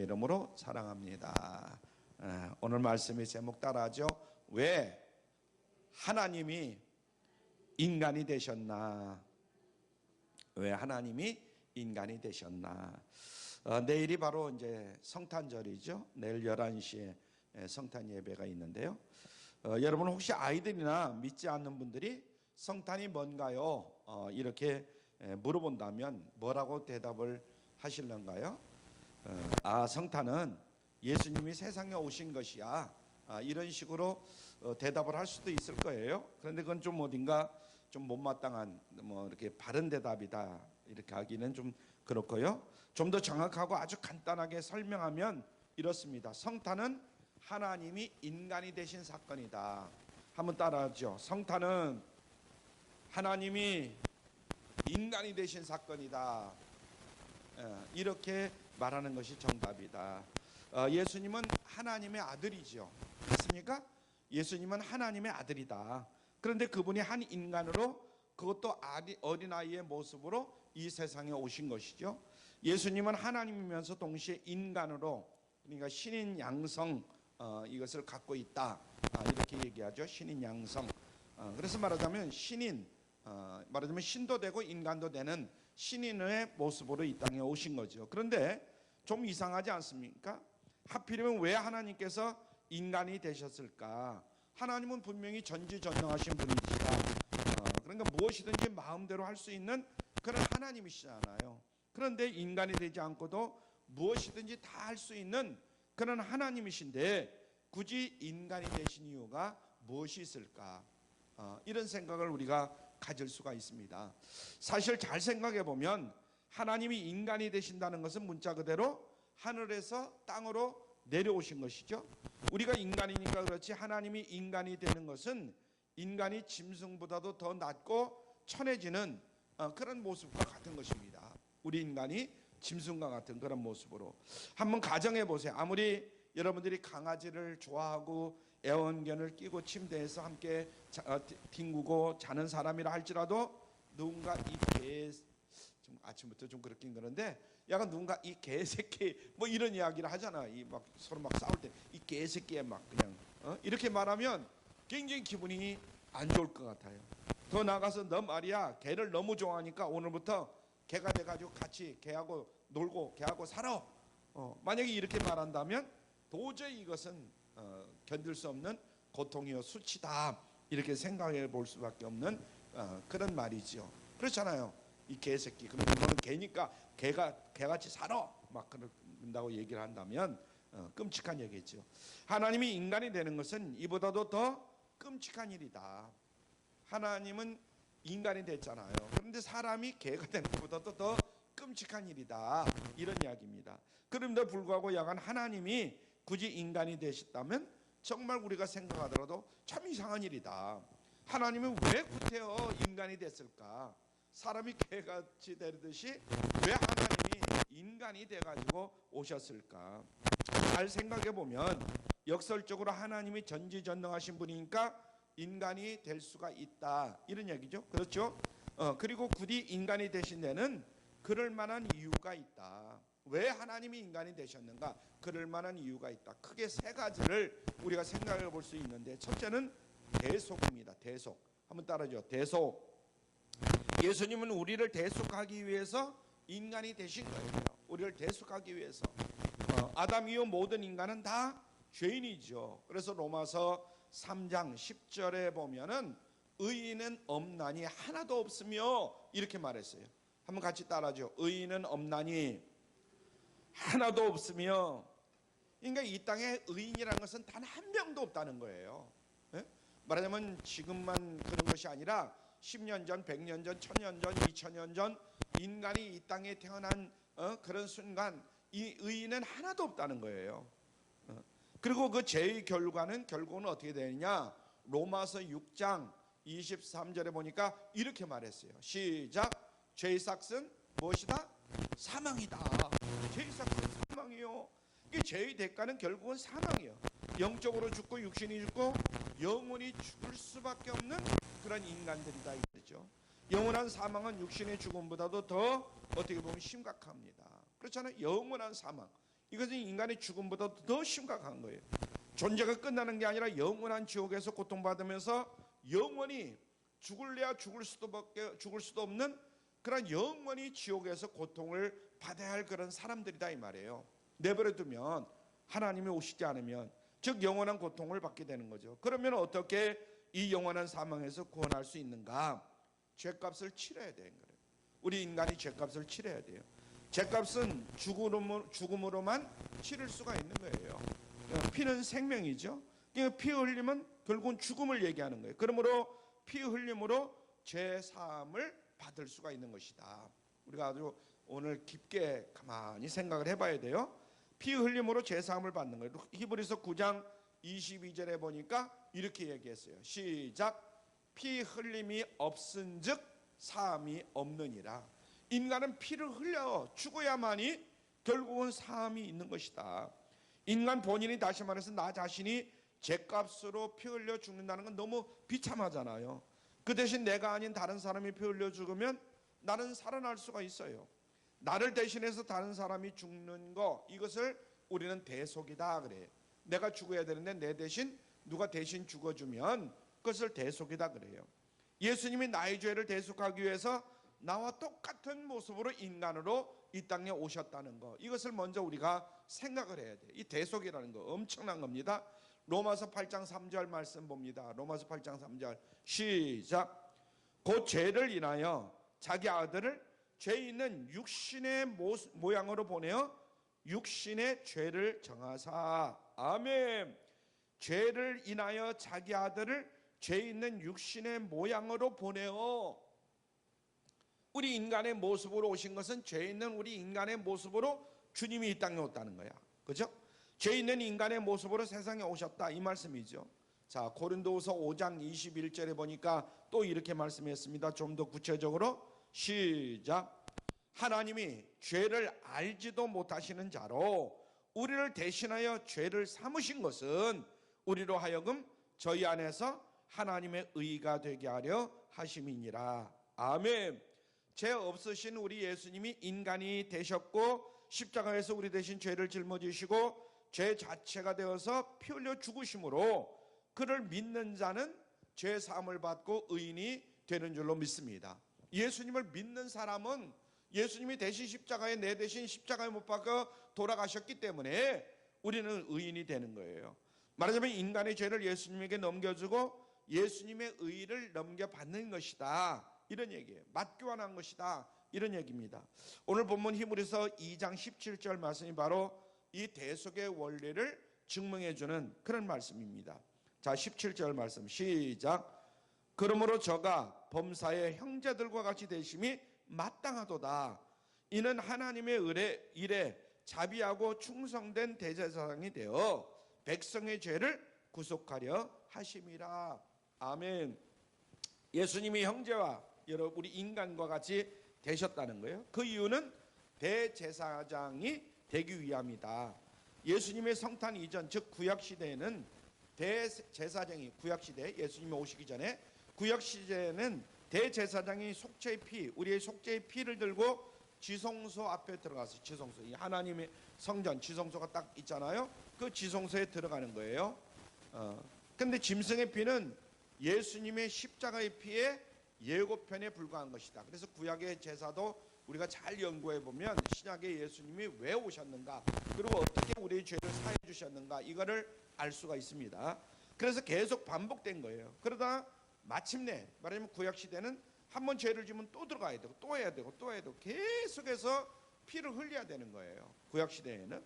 이름으로 사랑합니다. 오늘 말씀의 제목 따라하죠. 왜 하나님이 인간이 되셨나? 왜 하나님이 인간이 되셨나? 내일이 바로 이제 성탄절이죠. 내일 11시에 성탄 예배가 있는데요. 여러분 혹시 아이들이나 믿지 않는 분들이 성탄이 뭔가요? 이렇게 물어본다면 뭐라고 대답을 하실런가요? 성탄은 예수님이 세상에 오신 것이야. 이런 식으로 대답을 할 수도 있을 거예요. 그런데 그건 좀 어딘가 좀 못마땅한 이렇게 바른 대답이다 이렇게 하기는 좀 그렇고요. 좀 더 정확하고 아주 간단하게 설명하면 이렇습니다. 성탄은 하나님이 인간이 되신 사건이다. 한번 따라하죠. 성탄은 하나님이 인간이 되신 사건이다. 이렇게 말하는 것이 정답이다. 예수님은 하나님의 아들이죠. 맞습니까? 예수님은 하나님의 아들이다. 그런데 그분이 한 인간으로, 그것도 어린아이의 모습으로 이 세상에 오신 것이죠. 예수님은 하나님이면서 동시에 인간으로, 그러니까 신인 양성, 이것을 갖고 있다. 이렇게 얘기하죠. 신인 양성. 그래서 말하자면 말하자면 신도 되고 인간도 되는 신인의 모습으로 이 땅에 오신 거죠. 그런데 좀 이상하지 않습니까? 하필이면 왜 하나님께서 인간이 되셨을까? 하나님은 분명히 전지전능하신 분이시다. 그러니까 무엇이든지 마음대로 할 수 있는 그런 하나님이시잖아요. 그런데 인간이 되지 않고도 무엇이든지 다 할 수 있는 그런 하나님이신데 굳이 인간이 되신 이유가 무엇이 있을까? 이런 생각을 우리가 가질 수가 있습니다. 사실 잘 생각해 보면 하나님이 인간이 되신다는 것은 문자 그대로 하늘에서 땅으로 내려오신 것이죠. 우리가 인간이니까 그렇지 하나님이 인간이 되는 것은 인간이 짐승보다도 더 낮고 천해지는 그런 모습과 같은 것입니다. 우리 인간이 짐승과 같은 그런 모습으로 한번 가정해 보세요. 아무리 여러분들이 강아지를 좋아하고 애완견을 끼고 침대에서 함께 뒹구고 자는 사람이라 할지라도 누군가 좀 아침부터 좀 그렇긴 그런데 약간 누군가 이 개새끼 뭐 이런 이야기를 하잖아. 서로 싸울 때 이 개새끼에 그냥 이렇게 말하면 굉장히 기분이 안 좋을 것 같아요. 더 나가서 너 말이야 개를 너무 좋아하니까 오늘부터 개가 돼가지고 같이 개하고 놀고 개하고 살아. 만약에 이렇게 말한다면 도저히 이것은 견딜 수 없는 고통이요 수치다 이렇게 생각해 볼 수밖에 없는 그런 말이죠. 그렇잖아요. 이 개새끼. 그러면 너는 개니까 개같이 살아. 그런다고 얘기를 한다면 끔찍한 얘기죠. 하나님이 인간이 되는 것은 이보다도 더 끔찍한 일이다. 하나님은 인간이 됐잖아요. 그런데 사람이 개가 되는 것보다도 더 끔찍한 일이다. 이런 이야기입니다. 그럼에도 불구하고 야간 하나님이 굳이 인간이 되셨다면 정말 우리가 생각하더라도 참 이상한 일이다. 하나님은 왜 구태여 인간이 됐을까? 사람이 개같이 되듯이 왜 하나님이 인간이 돼가지고 오셨을까? 잘 생각해 보면 역설적으로 하나님이 전지전능하신 분이니까 인간이 될 수가 있다 이런 얘기죠. 그렇죠? 그리고 굳이 인간이 되신 데는 그럴 만한 이유가 있다. 왜 하나님이 인간이 되셨는가? 그럴 만한 이유가 있다. 크게 세 가지를 우리가 생각해 볼 수 있는데 첫째는 대속입니다. 대속. 한번 따라하죠. 대속. 예수님은 우리를 대속하기 위해서 인간이 되신 거예요. 우리를 대속하기 위해서. 아담 이후 모든 인간은 다 죄인이죠. 그래서 로마서 3장 10절에 보면은 의인은 없나니 하나도 없으며 이렇게 말했어요. 한번 같이 따라하죠. 의인은 없나니 하나도 없으며. 그러니까 이 땅에 의인이라는 것은 단 한 명도 없다는 거예요. 말하자면 지금만 그런 것이 아니라 10년 전, 100년 전, 1000년 전, 2000년 전 인간이 이 땅에 태어난 그런 순간 이 의인은 하나도 없다는 거예요. 그리고 그 죄의 결국은 어떻게 되느냐? 로마서 6장 23절에 보니까 이렇게 말했어요. 시작. 죄의 삭은 무엇이다? 사망이다. 죄의 삭은 사망이요. 죄의 대가는 결국은 사망이에요. 영적으로 죽고 육신이 죽고 영혼이 죽을 수밖에 없는 그런 인간들이다 이거죠. 영원한 사망은 육신의 죽음보다도 더 어떻게 보면 심각합니다. 그렇잖아요. 영원한 사망. 이것은 인간의 죽음보다 더 심각한 거예요. 존재가 끝나는 게 아니라 영원한 지옥에서 고통받으면서 영원히 죽을래야 죽을 수도 없는 그런 영원히 지옥에서 고통을 받아야 할 그런 사람들이다 이 말이에요. 내버려두면, 하나님이 오시지 않으면, 즉 영원한 고통을 받게 되는 거죠. 그러면 어떻게 이 영원한 사망에서 구원할 수 있는가? 죄값을 치러야 되는 거예요. 우리 인간이 죄값을 치러야 돼요. 죄값은 죽음으로만 치를 수가 있는 거예요. 피는 생명이죠. 피 흘리면 결국은 죽음을 얘기하는 거예요. 그러므로 피 흘림으로 죄 사함을 받을 수가 있는 것이다. 우리가 아주 오늘 깊게 가만히 생각을 해봐야 돼요. 피 흘림으로 죄 사함을 받는 거예요. 히브리서 9장 22절에 보니까 이렇게 얘기했어요. 시작. 피 흘림이 없은즉 사함이 없느니라. 인간은 피를 흘려 죽어야만이 결국은 사함이 있는 것이다. 인간 본인이, 다시 말해서 나 자신이 죄값으로 피 흘려 죽는다는 건 너무 비참하잖아요. 그 대신 내가 아닌 다른 사람이 피 흘려 죽으면 나는 살아날 수가 있어요. 나를 대신해서 다른 사람이 죽는 거, 이것을 우리는 대속이다 그래요. 내가 죽어야 되는데 내 대신 누가 대신 죽어주면 그것을 대속이다 그래요. 예수님이 나의 죄를 대속하기 위해서 나와 똑같은 모습으로 인간으로 이 땅에 오셨다는 거, 이것을 먼저 우리가 생각을 해야 돼요. 이 대속이라는 거 엄청난 겁니다. 로마서 8장 3절 말씀 봅니다. 로마서 8장 3절 시작. 곧 죄를 인하여 자기 아들을 죄 있는 육신의 모양으로 보내어 육신의 죄를 정하사. 아멘. 죄를 인하여 자기 아들을 죄 있는 육신의 모양으로 보내어. 우리 인간의 모습으로 오신 것은 죄 있는 우리 인간의 모습으로 주님이 이 땅에 왔다는 거야. 그죠? 죄 있는 인간의 모습으로 세상에 오셨다 이 말씀이죠. 자, 고린도후서 5장 21절에 보니까 또 이렇게 말씀했습니다. 좀 더 구체적으로 시작. 하나님이 죄를 알지도 못하시는 자로 우리를 대신하여 죄를 삼으신 것은 우리로 하여금 저희 안에서 하나님의 의가 되게 하려 하심이니라. 아멘. 죄 없으신 우리 예수님이 인간이 되셨고 십자가에서 우리 대신 죄를 짊어지시고 죄 자체가 되어서 피 흘려 죽으심으로 그를 믿는 자는 죄 사함을 받고 의인이 되는 줄로 믿습니다. 예수님을 믿는 사람은 예수님이 대신 십자가에, 내 대신 십자가에 못 박혀 돌아가셨기 때문에 우리는 의인이 되는 거예요. 말하자면 인간의 죄를 예수님에게 넘겨주고 예수님의 의를 넘겨받는 것이다, 이런 얘기예요. 맞교환한 것이다, 이런 얘기입니다. 오늘 본문 히브리서 2장 17절 말씀이 바로 이 대속의 원리를 증명해 주는 그런 말씀입니다. 자, 17절 말씀 시작. 그러므로 저가 범사의 형제들과 같이 되심이 마땅하도다. 이는 하나님의 일에 자비하고 충성된 대제사장이 되어 백성의 죄를 구속하려 하심이라. 아멘. 예수님이 형제와 여러분 우리 인간과 같이 되셨다는 거예요. 그 이유는 대제사장이 되기 위함이다. 예수님의 성탄 이전, 즉 구약시대에는 대제사장이, 구약시대 예수님이 오시기 전에 구약시대에는 대제사장이 속죄의 피, 우리의 속죄의 피를 들고 지성소 앞에 들어가서, 지성소, 이 하나님의 성전 지성소가 딱 있잖아요. 그 지성소에 들어가는 거예요. 근데 짐승의 피는 예수님의 십자가의 피에 예고편에 불과한 것이다. 그래서 구약의 제사도 우리가 잘 연구해 보면 신약의 예수님이 왜 오셨는가, 그리고 어떻게 우리의 죄를 사해 주셨는가, 이거를 알 수가 있습니다. 그래서 계속 반복된 거예요. 그러다 마침내 말하자면 구약시대는 한 번 죄를 지면 또 들어가야 되고 또 해야 되고 또 해야 되고 계속해서 피를 흘려야 되는 거예요, 구약시대에는.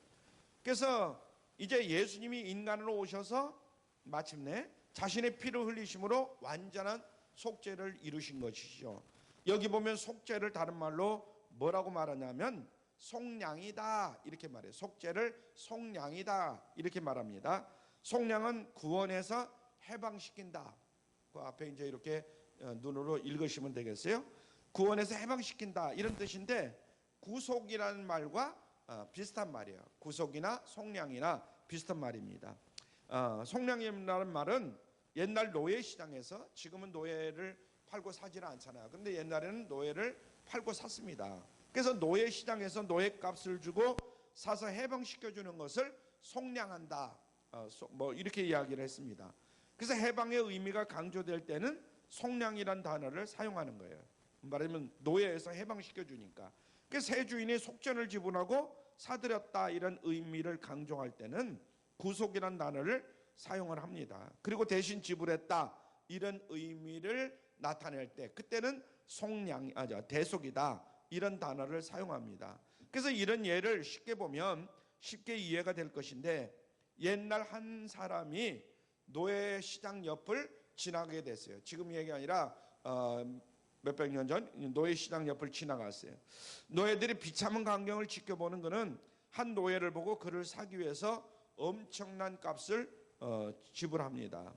그래서 이제 예수님이 인간으로 오셔서 마침내 자신의 피를 흘리심으로 완전한 속죄를 이루신 것이죠. 여기 보면 속죄를 다른 말로 뭐라고 말하냐면 속량이다, 이렇게 말해요. 속죄를 속량이다, 이렇게 말합니다. 속량은 구원해서 해방시킨다. 그 앞에 이제 이렇게 눈으로 읽으시면 되겠어요. 구원해서 해방시킨다, 이런 뜻인데 구속이라는 말과 비슷한 말이에요. 구속이나 속량이나 비슷한 말입니다. 속량이라는 말은 옛날 노예 시장에서, 지금은 노예를 팔고 사지는 않잖아요. 근데 옛날에는 노예를 팔고 샀습니다. 그래서 노예 시장에서 노예 값을 주고 사서 해방시켜 주는 것을 속량한다. 뭐 이렇게 이야기를 했습니다. 그래서 해방의 의미가 강조될 때는 속량이란 단어를 사용하는 거예요. 말하자면 노예에서 해방시켜 주니까. 그래서 새 주인이 속전을 지불하고 사들였다 이런 의미를 강조할 때는 구속이란 단어를 사용을 합니다. 그리고 대신 지불했다 이런 의미를 나타낼 때 그때는 대속이다 이런 단어를 사용합니다. 그래서 이런 예를 쉽게 보면 쉽게 이해가 될 것인데, 옛날 한 사람이 노예 시장 옆을 지나게 됐어요. 지금 얘기 아니라 몇백 년 전 노예 시장 옆을 지나갔어요. 노예들이 비참한 광경을 지켜보는 것은 한 노예를 보고 그를 사기 위해서 엄청난 값을 지불합니다.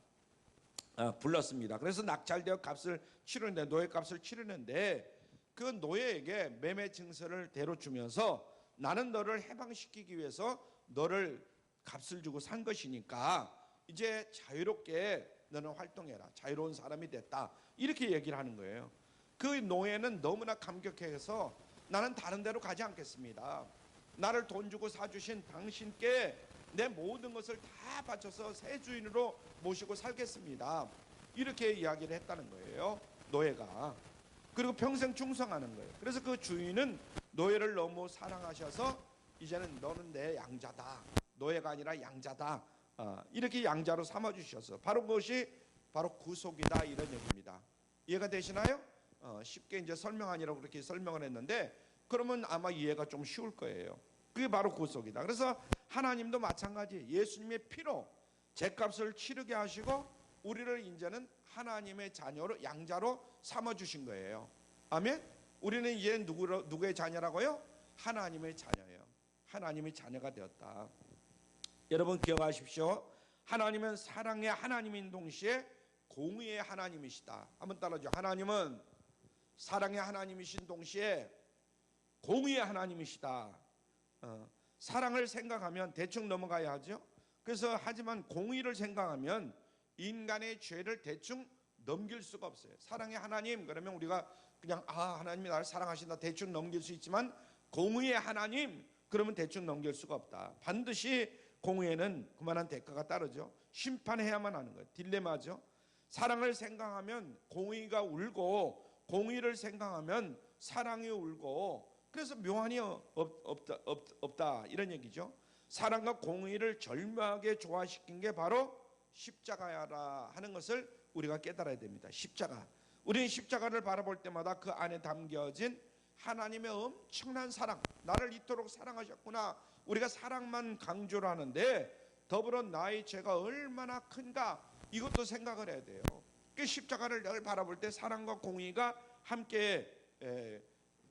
불렀습니다. 그래서 낙찰되어 값을 치르는데, 노예 값을 치르는데 그 노예에게 매매 증서를 대로 주면서 나는 너를 해방시키기 위해서 너를 값을 주고 산 것이니까 이제 자유롭게 너는 활동해라. 자유로운 사람이 됐다. 이렇게 얘기를 하는 거예요. 그 노예는 너무나 감격해서 나는 다른 데로 가지 않겠습니다. 나를 돈 주고 사주신 당신께 내 모든 것을 다 바쳐서 새 주인으로 모시고 살겠습니다. 이렇게 이야기를 했다는 거예요. 노예가. 그리고 평생 충성하는 거예요. 그래서 그 주인은 노예를 너무 사랑하셔서 이제는 너는 내 양자다. 노예가 아니라 양자다. 이렇게 양자로 삼아주셔서 바로 그것이 바로 구속이다 이런 얘기입니다. 이해가 되시나요? 쉽게 이제 설명하니라고 그렇게 설명을 했는데, 그러면 아마 이해가 좀 쉬울 거예요. 그게 바로 구속이다. 그래서 하나님도 마찬가지 예수님의 피로 죗값을 치르게 하시고 우리를 이제는 하나님의 자녀로 양자로 삼아주신 거예요. 아멘. 우리는 이제 누구의 자녀라고요? 하나님의 자녀예요. 하나님의 자녀가 되었다. 여러분 기억하십시오. 하나님은 사랑의 하나님인 동시에 공의의 하나님이시다. 한번 따라하죠. 하나님은 사랑의 하나님이신 동시에 공의의 하나님이시다. 사랑을 생각하면 대충 넘어가야 하죠. 그래서 하지만 공의를 생각하면 인간의 죄를 대충 넘길 수가 없어요. 사랑의 하나님 그러면 우리가 그냥 하나님이 나를 사랑하신다 대충 넘길 수 있지만, 공의의 하나님 그러면 대충 넘길 수가 없다. 반드시 공의에는 그만한 대가가 따르죠. 심판해야만 하는 거예요. 딜레마죠. 사랑을 생각하면 공의가 울고, 공의를 생각하면 사랑이 울고, 그래서 묘한이 없다 이런 얘기죠. 사랑과 공의를 절묘하게 조화시킨 게 바로 십자가야라 하는 것을 우리가 깨달아야 됩니다. 십자가. 우리는 십자가를 바라볼 때마다 그 안에 담겨진 하나님의 엄청난 사랑, 나를 이토록 사랑하셨구나. 우리가 사랑만 강조를 하는데 더불어 나의 죄가 얼마나 큰가 이것도 생각을 해야 돼요. 그 십자가를 늘 바라볼 때 사랑과 공의가 함께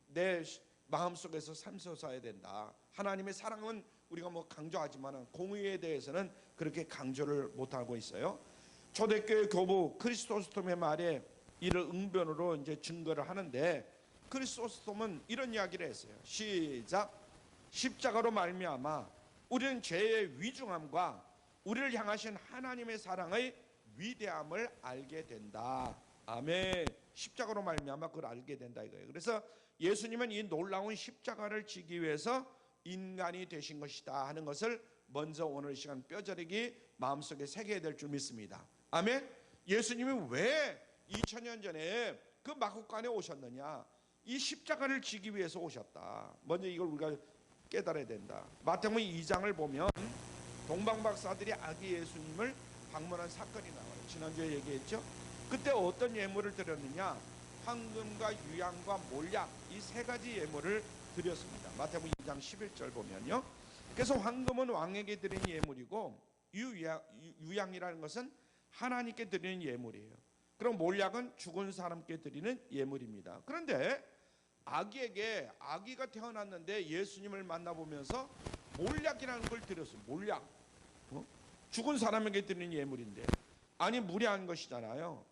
내 마음속에서 샘솟아야 된다. 하나님의 사랑은 우리가 뭐 강조하지만 공의에 대해서는 그렇게 강조를 못하고 있어요. 초대교회 교부 크리스토스톰의 말에 이를 응변으로 이제 증거를 하는데, 크리스토스톰은 이런 이야기를 했어요. 시작. 십자가로 말미암아 우리는 죄의 위중함과 우리를 향하신 하나님의 사랑의 위대함을 알게 된다. 아멘. 십자가로 말미암아 그걸 알게 된다 이거예요. 그래서 예수님은 이 놀라운 십자가를 지기 위해서 인간이 되신 것이다 하는 것을 먼저 오늘 시간 뼈저리게 마음속에 새겨야 될 줄 믿습니다. 아멘. 예수님이 왜 2000년 전에 그 마국간에 오셨느냐? 이 십자가를 지기 위해서 오셨다. 먼저 이걸 우리가 깨달아야 된다. 마태복음 2장을 보면 동방박사들이 아기 예수님을 방문한 사건이 나와요. 지난주에 얘기했죠. 그때 어떤 예물을 드렸느냐? 황금과 유향과 몰약 이 세 가지 예물을 드렸습니다. 마태복음 2장 11절 보면요. 그래서 황금은 왕에게 드린 예물이고 유향이라는 것은 하나님께 드리는 예물이에요. 그럼 몰약은 죽은 사람께 드리는 예물입니다. 그런데 아기가 태어났는데 예수님을 만나보면서 몰약이라는 걸 드렸어요. 몰약. 죽은 사람에게 드리는 예물인데 아니 무례한 것이잖아요.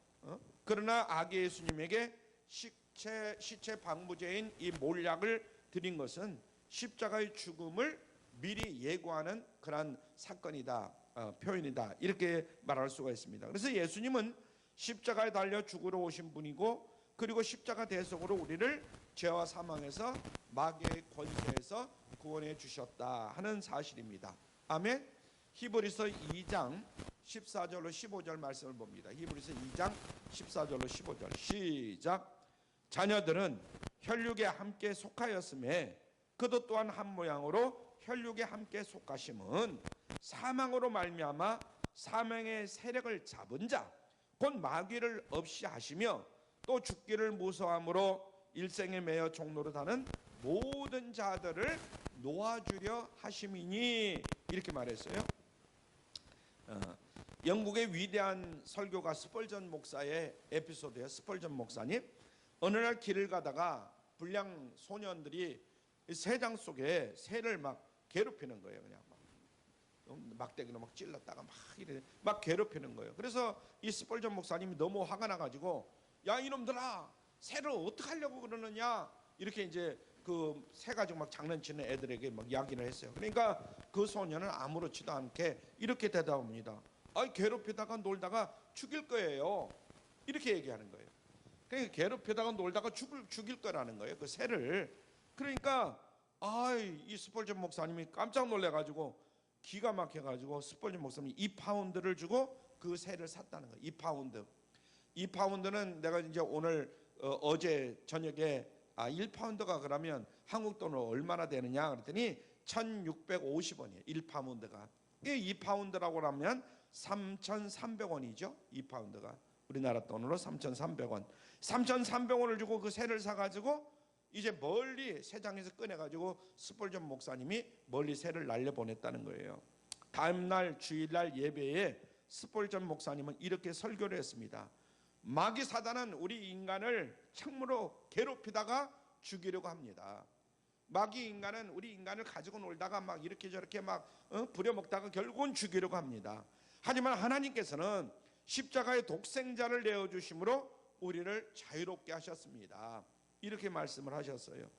그러나 아기 예수님에게 시체 방부제인 이 몰약을 드린 것은 십자가의 죽음을 미리 예고하는 그러한 사건이다, 표현이다 이렇게 말할 수가 있습니다. 그래서 예수님은 십자가에 달려 죽으러 오신 분이고, 그리고 십자가 대속으로 우리를 죄와 사망에서 마귀의 권세에서 구원해 주셨다 하는 사실입니다. 아멘. 히브리서 2장 14절로 15절 말씀을 봅니다. 히브리서 2장 14절로 15절 시작. 자녀들은 혈육에 함께 속하였음에 그도 또한 한 모양으로 혈육에 함께 속하심은 사망으로 말미암아 사망의 세력을 잡은 자 곧 마귀를 없이 하시며 또 죽기를 무서함으로 일생에 매여 종로로 다는 모든 자들을 놓아주려 하심이니 이렇게 말했어요. 영국의 위대한 설교가 스펄전 목사의 에피소드예요. 스펄전 목사님 어느 날 길을 가다가 불량 소년들이 새장 속에 새를 막 괴롭히는 거예요. 그냥 막대기로 막 찔렀다가 막 괴롭히는 거예요. 그래서 이 스펄전 목사님이 너무 화가 나가지고 야 이놈들아 새를 어떻게 하려고 그러느냐 이렇게 이제 그 새 가지고 막 장난치는 애들에게 막 이야기를 했어요. 그러니까 그 소년은 아무렇지도 않게 이렇게 대답합니다. 아 괴롭히다가 놀다가 죽일 거예요. 이렇게 얘기하는 거예요. 그러니까 괴롭히다가 놀다가 죽일 거라는 거예요. 그 새를. 그러니까 이 스펄전 목사님이 깜짝 놀래가지고 기가 막혀가지고 스펄전 목사님이 2파운드를 주고 그 새를 샀다는 거예요. 2파운드. 2파운드는 내가 이제 오늘 어제 저녁에 1파운드가 그러면 한국 돈으로 얼마나 되느냐 그랬더니 1650원이에요. 1파운드가. 이게 2파운드라고 하면 3,300원이죠. 2파운드가. 우리나라 돈으로 3,300원. 3,300원을 주고 그 새를 사가지고 이제 멀리 새장에서 꺼내가지고 스펄전 목사님이 멀리 새를 날려보냈다는 거예요. 다음날 주일날 예배에 스펄전 목사님은 이렇게 설교를 했습니다. 마귀 사단은 우리 인간을 창으로 괴롭히다가 죽이려고 합니다. 마귀 인간은 우리 인간을 가지고 놀다가 막 이렇게 저렇게 막 부려먹다가 결국은 죽이려고 합니다. 하지만 하나님께서는 십자가의 독생자를 내어주심으로 우리를 자유롭게 하셨습니다. 이렇게 말씀을 하셨어요.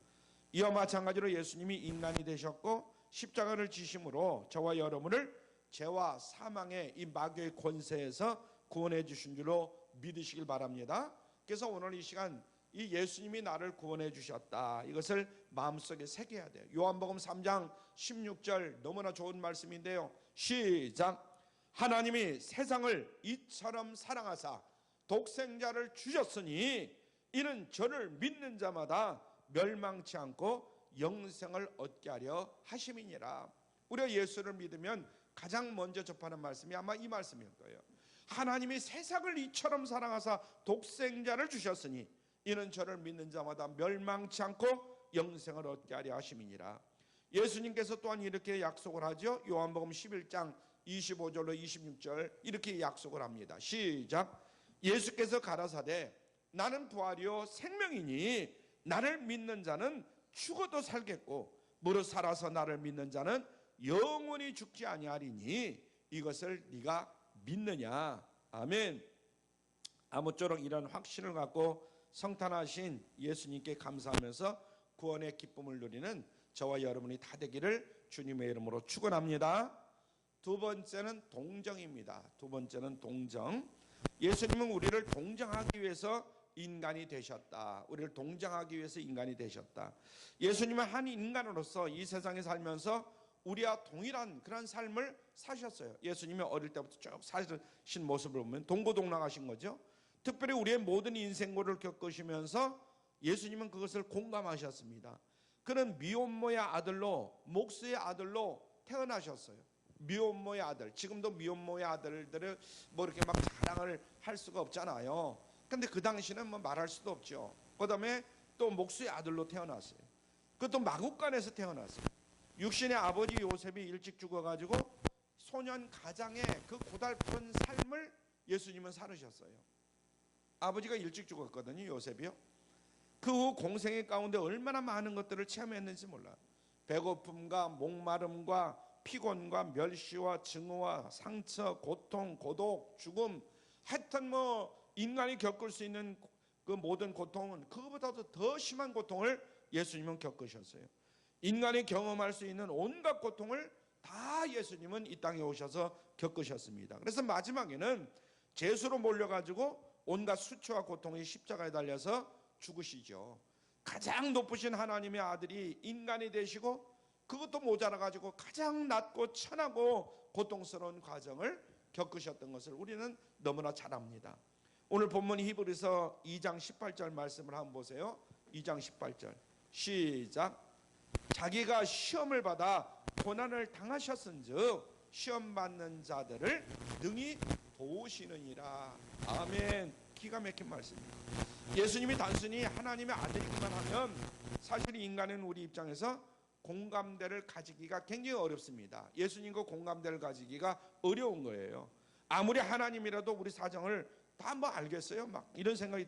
이와 마찬가지로 예수님이 인간이 되셨고 십자가를 지심으로 저와 여러분을 죄와 사망의 이 마귀의 권세에서 구원해 주신 줄로 믿으시길 바랍니다. 그래서 오늘 이 시간 이 예수님이 나를 구원해 주셨다 이것을 마음속에 새겨야 돼요. 요한복음 3장 16절 너무나 좋은 말씀인데요. 시작. 하나님이 세상을 이처럼 사랑하사 독생자를 주셨으니 이는 저를 믿는 자마다 멸망치 않고 영생을 얻게 하려 하심이니라. 우리가 예수를 믿으면 가장 먼저 접하는 말씀이 아마 이 말씀일 거예요. 하나님이 세상을 이처럼 사랑하사 독생자를 주셨으니 이는 저를 믿는 자마다 멸망치 않고 영생을 얻게 하려 하심이니라. 예수님께서 또한 이렇게 약속을 하죠. 요한복음 11장 25절로 26절 이렇게 약속을 합니다. 시작. 예수께서 가라사대 나는 부활이요 생명이니 나를 믿는 자는 죽어도 살겠고 무릇 살아서 나를 믿는 자는 영원히 죽지 아니하리니 이것을 네가 믿느냐. 아멘. 아무쪼록 이런 확신을 갖고 성탄하신 예수님께 감사하면서 구원의 기쁨을 누리는 저와 여러분이 다 되기를 주님의 이름으로 축원합니다. 두 번째는 동정입니다. 두 번째는 동정. 예수님은 우리를 동정하기 위해서 인간이 되셨다. 우리를 동정하기 위해서 인간이 되셨다. 예수님은 한 인간으로서 이 세상에 살면서 우리와 동일한 그런 삶을 사셨어요. 예수님이 어릴 때부터 쭉 사신 모습을 보면 동고동락하신 거죠. 특별히 우리의 모든 인생고를 겪으시면서 예수님은 그것을 공감하셨습니다. 그는 미혼모의 아들로 목수의 아들로 태어나셨어요. 미혼모의 아들. 지금도 미혼모의 아들들을 뭐 이렇게 막 자랑을 할 수가 없잖아요. 근데 그 당시는 뭐 말할 수도 없죠. 그 다음에 또 목수의 아들로 태어났어요. 그것도 마국간에서 태어났어요. 육신의 아버지 요셉이 일찍 죽어가지고 소년 가장의 그 고달픈 삶을 예수님은 살으셨어요. 아버지가 일찍 죽었거든요. 요셉이요. 그 후 공생의 가운데 얼마나 많은 것들을 체험했는지 몰라요. 배고픔과 목마름과 피곤과 멸시와 증오와 상처, 고통, 고독, 죽음, 하여튼 뭐 인간이 겪을 수 있는 그 모든 고통은 그거보다도 더 심한 고통을 예수님은 겪으셨어요. 인간이 경험할 수 있는 온갖 고통을 다 예수님은 이 땅에 오셔서 겪으셨습니다. 그래서 마지막에는 죄수로 몰려가지고 온갖 수치와 고통이 십자가에 달려서 죽으시죠. 가장 높으신 하나님의 아들이 인간이 되시고 그것도 모자라 가지고 가장 낮고 천하고 고통스러운 과정을 겪으셨던 것을 우리는 너무나 잘 압니다. 오늘 본문 히브리서 2장 18절 말씀을 한번 보세요. 2장 18절 시작. 자기가 시험을 받아 고난을 당하셨은즉 시험 받는 자들을 능히 도우시느니라. 아멘. 기가 막힌 말씀입니다. 예수님이 단순히 하나님의 아들이기만 하면 사실 인간은 우리 입장에서 공감대를 가지기가 굉장히 어렵습니다. 예수님과 공감대를 가지기가 어려운 거예요. 아무리 하나님이라도 우리 사정을 다 뭐 알겠어요? 막 이런 생각이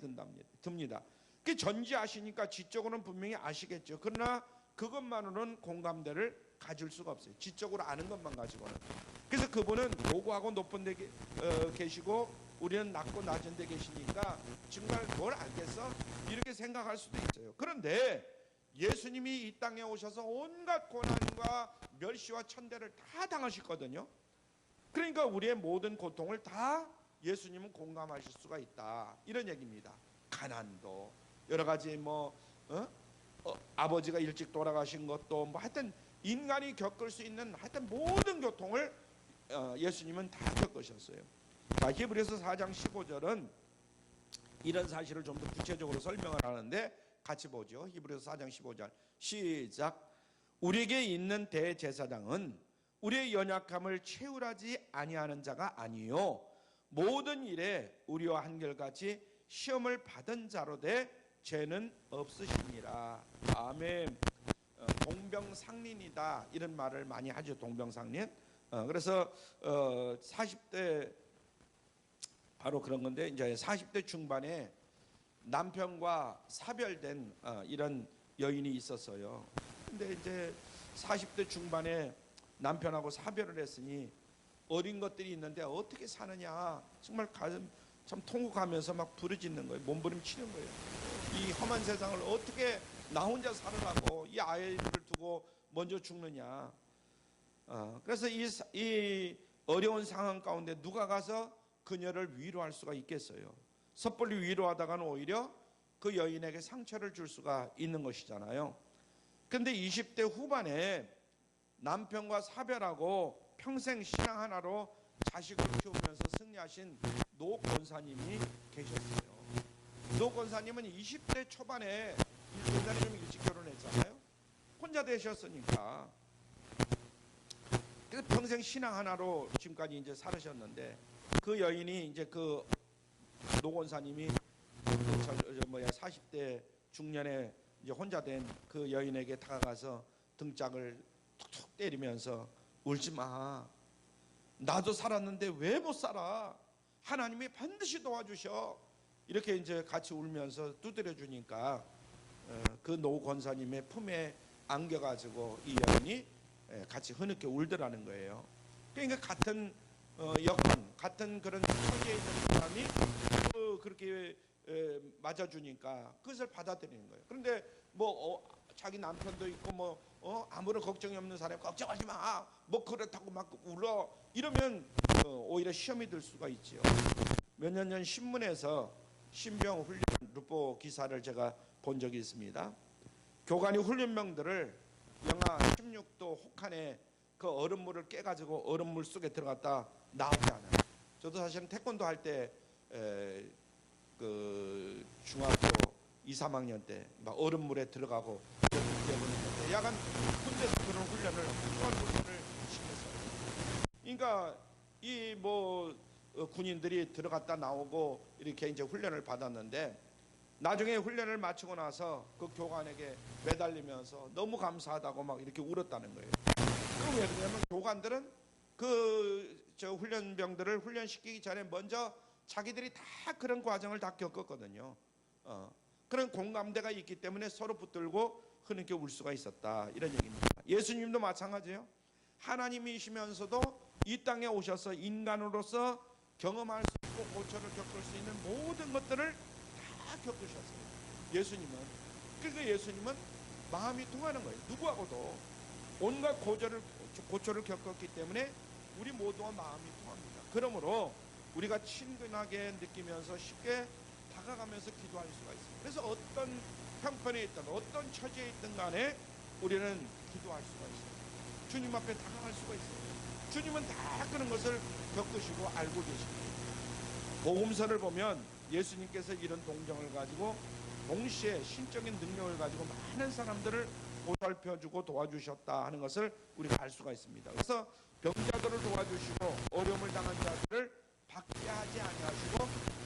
듭니다. 그 전지아시니까 지적으로는 분명히 아시겠죠. 그러나 그것만으로는 공감대를 가질 수가 없어요. 지적으로 아는 것만 가지고는. 그래서 그분은 고고하고 높은 데 계시고 우리는 낮고 낮은 데 계시니까 정말 뭘 알겠어? 이렇게 생각할 수도 있어요. 그런데 예수님이 이 땅에 오셔서 온갖 고난과 멸시와 천대를 다 당하셨거든요. 그러니까 우리의 모든 고통을 다 예수님은 공감하실 수가 있다, 이런 얘기입니다. 가난도 여러 가지 아버지가 일찍 돌아가신 것도 하여튼 인간이 겪을 수 있는 하여튼 모든 고통을 예수님은 다 겪으셨어요. 자, 히브리서 4장 15절은 이런 사실을 좀 더 구체적으로 설명을 하는데 같이 보죠. 히브리서 4장 15절 시작. 우리에게 있는 대제사장은 우리의 연약함을 채울하지 아니하는 자가 아니요 모든 일에 우리와 한결같이 시험을 받은 자로 돼 죄는 없으시니라. 아멘. 동병상린이다 이런 말을 많이 하죠. 동병상린. 그래서 40대 바로 그런 건데 이제 40대 중반에 남편과 사별된 이런 여인이 있었어요. 근데 이제 40대 중반에 남편하고 사별을 했으니 어린 것들이 있는데 어떻게 사느냐 정말 가슴 참 통곡하면서 막 부르짖는 거예요. 몸부림치는 거예요. 이 험한 세상을 어떻게 나 혼자 살으라고 이 아이를 두고 먼저 죽느냐. 그래서 이 어려운 상황 가운데 누가 가서 그녀를 위로할 수가 있겠어요. 섣불리 위로하다가는 오히려 그 여인에게 상처를 줄 수가 있는 것이잖아요. 그런데 20대 후반에 남편과 사별하고 평생 신앙 하나로 자식을 키우면서 승리하신 노 권사님이 계셨어요. 노 권사님은 20대 초반에 옛날에 좀 일찍 결혼했잖아요. 혼자 되셨으니까. 그래서 평생 신앙 하나로 지금까지 이제 살으셨는데 그 여인이 이제 그 노 권사님이 40대 중년에 이제 혼자 된 그 여인에게 다가가서 등짝을 툭툭 때리면서 울지 마. 나도 살았는데 왜 못 살아? 하나님이 반드시 도와주셔. 이렇게 이제 같이 울면서 두드려 주니까 그 노 권사님의 품에 안겨가지고 이 여인이 같이 흐느껴 울더라는 거예요. 그러니까 같은 여건, 같은 그런 처지에 있는 사람이 그렇게 맞아주니까 그것을 받아들이는 거예요. 그런데 자기 남편도 있고 아무런 걱정이 없는 사람 걱정하지 마. 그렇다고 막 울어. 이러면 오히려 시험이 들 수가 있지요. 몇 년 전 신문에서 신병 훈련 루포 기사를 제가 본 적이 있습니다. 교관이 훈련병들을 영하 16도 혹한에 그 얼음물을 깨가지고 얼음물 속에 들어갔다 나오지 않아요. 저도 사실은 태권도 할 때 그 중학교 2, 3학년 때 막 얼음물에 들어가고 야간 군대에서 그런 훈련을 시켰어요. 그러니까 이 군인들이 들어갔다 나오고 이렇게 이제 훈련을 받았는데 나중에 훈련을 마치고 나서 그 교관에게 매달리면서 너무 감사하다고 막 이렇게 울었다는 거예요. 그럼 왜 그러냐면 교관들은 훈련병들을 훈련시키기 전에 먼저 자기들이 다 그런 과정을 다 겪었거든요. 그런 공감대가 있기 때문에 서로 붙들고 흐느껴 울 수가 있었다, 이런 얘기입니다. 예수님도 마찬가지예요. 하나님이시면서도 이 땅에 오셔서 인간으로서 경험할 수 있고 고초를 겪을 수 있는 모든 것들을 다 겪으셨어요. 예수님은. 그러니까 예수님은 마음이 통하는 거예요. 누구하고도 온갖 고초를 겪었기 때문에 우리 모두와 마음이 통합니다. 그러므로 우리가 친근하게 느끼면서 쉽게 다가가면서 기도할 수가 있어요. 그래서 어떤 형편에 있든 어떤 처지에 있든 간에 우리는 기도할 수가 있어요. 주님 앞에 다가갈 수가 있어요. 주님은 다 그런 것을 겪으시고 알고 계십니다. 복음서를 보면 예수님께서 이런 동정을 가지고 동시에 신적인 능력을 가지고 많은 사람들을 보살펴주고 도와주셨다 하는 것을 우리가 알 수가 있습니다. 그래서 병자들을 도와주시고 어려움을 당한 자들을 박해하지 아니하시고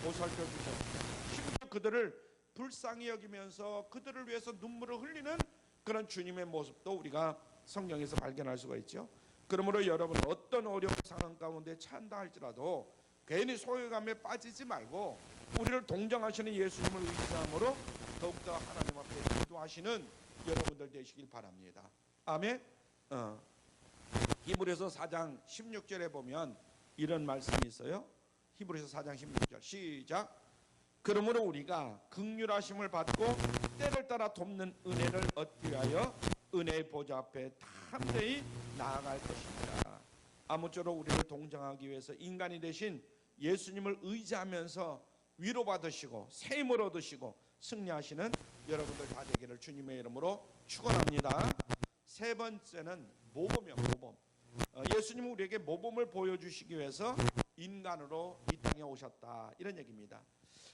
보살펴주셨습니다. 심지어 그들을 불쌍히 여기면서 그들을 위해서 눈물을 흘리는 그런 주님의 모습도 우리가 성경에서 발견할 수가 있죠. 그러므로 여러분 어떤 어려운 상황 가운데 처한다 할지라도 괜히 소외감에 빠지지 말고 우리를 동정하시는 예수님을 의지함으로 더욱더 하나님 앞에 기도하시는 여러분들 되시길 바랍니다. 아멘. 히브리서 4장 16절에 보면 이런 말씀이 있어요. 히브리서 4장 16절 시작. 그러므로 우리가 긍휼하심을 받고 때를 따라 돕는 은혜를 얻기 위하여 은혜의 보좌 앞에 담대히 나아갈 것입니다. 아무쪼록 우리를 동정하기 위해서 인간이 되신 예수님을 의지하면서 위로받으시고 새 힘을 얻으시고 승리하시는 여러분들 다 되기를 주님의 이름으로 축원합니다. 세 번째는 모범이요. 모범. 예수님은 우리에게 모범을 보여주시기 위해서 인간으로 이 땅에 오셨다 이런 얘기입니다.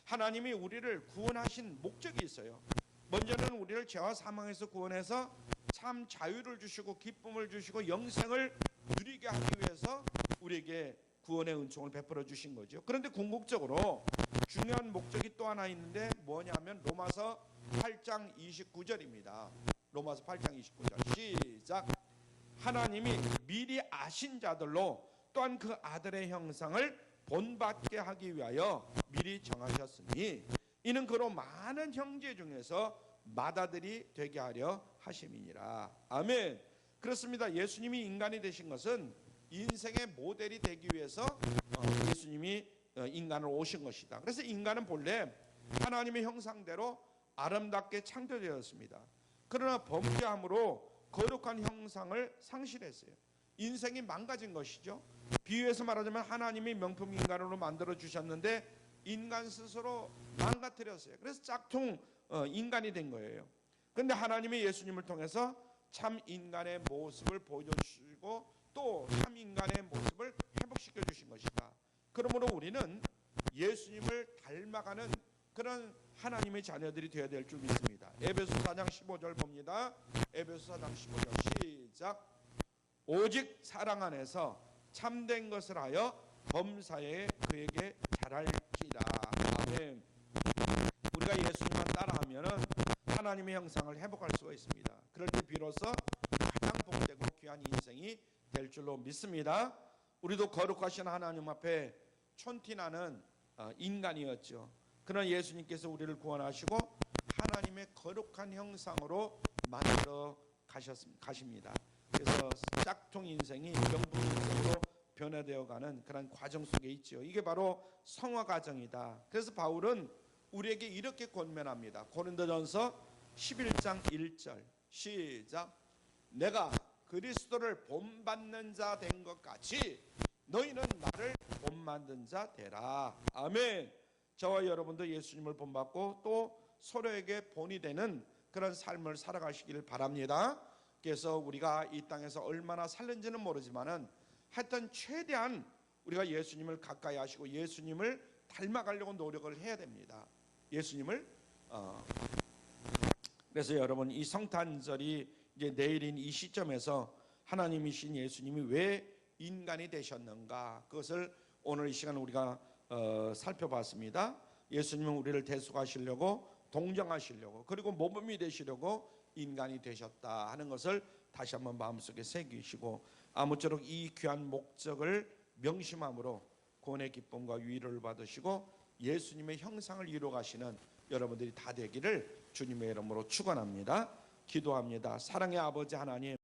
하나님이 우리를 구원하신 목적이 있어요. 먼저는 우리를 죄와 사망에서 구원해서 참 자유를 주시고 기쁨을 주시고 영생을 누리게 하기 위해서 우리에게 구원의 은총을 베풀어 주신 거죠. 그런데 궁극적으로 중요한 목적이 또 하나 있는데 뭐냐면 로마서 8장 29절입니다. 로마서 8장 29절 시작. 하나님이 미리 아신 자들로 또한 그 아들의 형상을 본받게 하기 위하여 미리 정하셨으니 이는 그로 많은 형제 중에서 맏아들이 되게 하려 하심이니라. 아멘. 그렇습니다. 예수님이 인간이 되신 것은 인생의 모델이 되기 위해서 예수님이 인간으로 오신 것이다. 그래서 인간은 본래 하나님의 형상대로 아름답게 창조되었습니다. 그러나 범죄함으로 거룩한 형상을 상실했어요. 인생이 망가진 것이죠. 비유해서 말하자면 하나님이 명품 인간으로 만들어 주셨는데 인간 스스로 망가뜨렸어요. 그래서 짝퉁 인간이 된 거예요. 그런데 하나님이 예수님을 통해서 참 인간의 모습을 보여주시고 또 참 인간의 모습을 회복시켜 주신 것이다. 그러므로 우리는 예수님을 닮아가는 그런 하나님의 자녀들이 되어야 될 줄 믿습니다. 에베소 4장 15절 봅니다. 에베소 4장 15절 시작. 오직 사랑 안에서 참된 것을 하여 범사에 그에게 잘할지라. 아멘. 우리가 예수님만 따라하면 하나님의 형상을 회복할 수가 있습니다. 그럴 때 비로소 가장 복되고 귀한 인생이 될 줄로 믿습니다. 우리도 거룩하신 하나님 앞에 촌티나는 인간이었죠. 그러나 예수님께서 우리를 구원하시고 하나님의 거룩한 형상으로 만들어 가십니다. 그래서 짝퉁 인생이 명품 인생으로 변화되어가는 그런 과정 속에 있죠. 이게 바로 성화 과정이다. 그래서 바울은 우리에게 이렇게 권면합니다. 고린도전서 11장 1절 시작. 내가 그리스도를 본받는 자 된 것 같이 너희는 나를 본받는 자 되라. 아멘. 저와 여러분도 예수님을 본받고 또 서로에게 본이 되는 그런 삶을 살아가시기를 바랍니다. 그래서 우리가 이 땅에서 얼마나 살는지는 모르지만은 하여튼 최대한 우리가 예수님을 가까이 하시고 예수님을 닮아가려고 노력을 해야 됩니다. 예수님을 그래서 여러분 이 성탄절이 이제 내일인 이 시점에서 하나님이신 예수님이 왜 인간이 되셨는가 그것을 오늘 이 시간 우리가 살펴봤습니다. 예수님은 우리를 대속하시려고 동정하시려고 그리고 모범이 되시려고 인간이 되셨다 하는 것을 다시 한번 마음속에 새기시고 아무쪼록 이 귀한 목적을 명심함으로 구원의 기쁨과 위로를 받으시고 예수님의 형상을 이루어가시는 여러분들이 다 되기를 주님의 이름으로 축원합니다. 기도합니다. 사랑의 아버지 하나님,